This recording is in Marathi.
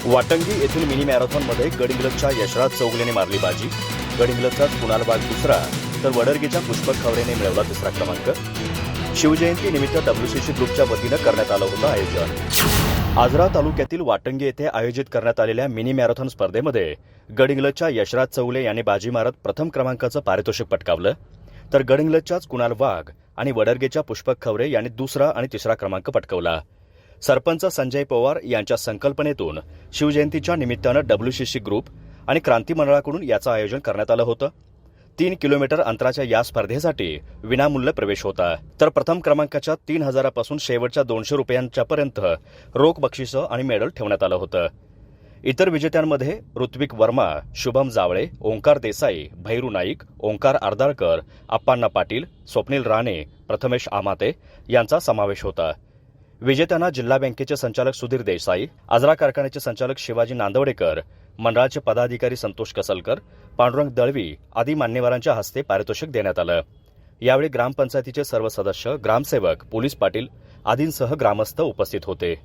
वाटंगी येथील मिनी मॅरेथॉनमध्ये गडिंग्लजच्या यशराज चौगुलेने मारली बाजी. गडिंग्लजचाच कुणाल वाघ दुसरा तर वडरगेच्या पुष्पक खवरेने मिळवला तिसरा क्रमांक. शिवजयंती निमित्त WCC ग्रुपच्या वतीनं करण्यात आलं होतं आयोजन. आजरा तालुक्यातील वाटंगी येथे आयोजित करण्यात आलेल्या मिनी मॅरेथॉन स्पर्धेमध्ये गडिंग्लजच्या यशराज चौगुले यांनी बाजी मारत प्रथम क्रमांकाचं पारितोषिक पटकावलं, तर गडिंग्लजच्याच कुणाल वाघ आणि वडरगेच्या पुष्पक खवरे यांनी दुसरा आणि तिसरा क्रमांक पटकावला. सरपंच संजय पवार यांच्या संकल्पनेतून शिवजयंतीच्या निमित्तानं WCC ग्रुप आणि क्रांती मंडळाकडून याचं आयोजन करण्यात आलं होतं. 3 किलोमीटर अंतराच्या या स्पर्धेसाठी विनामूल्य प्रवेश होता. तर प्रथम क्रमांकाच्या 3,000 पासून शेवटच्या 200 रुपयांच्यापर्यंत रोख बक्षिसं आणि मेडल ठेवण्यात आलं होतं. इतर विजेत्यांमध्ये ऋत्विक वर्मा, शुभम जावळे, ओंकार देसाई, भैरू नाईक, ओंकार आर्दाळकर, अप्पांना पाटील, स्वप्नील राणे, प्रथमेश आमाते यांचा समावेश होता. विजेत्यांना जिल्हा बँकेचे संचालक सुधीर देसाई, आजरा कारखान्याचे संचालक शिवाजी नांदवडेकर, मंडळाचे पदाधिकारी संतोष कसलकर, पांडुरंग दळवी आदी मान्यवरांच्या हस्ते पारितोषिक देण्यात आलं. यावेळी ग्रामपंचायतीचे सर्व सदस्य, ग्रामसेवक, पोलीस पाटील आदींसह ग्रामस्थ उपस्थित होते.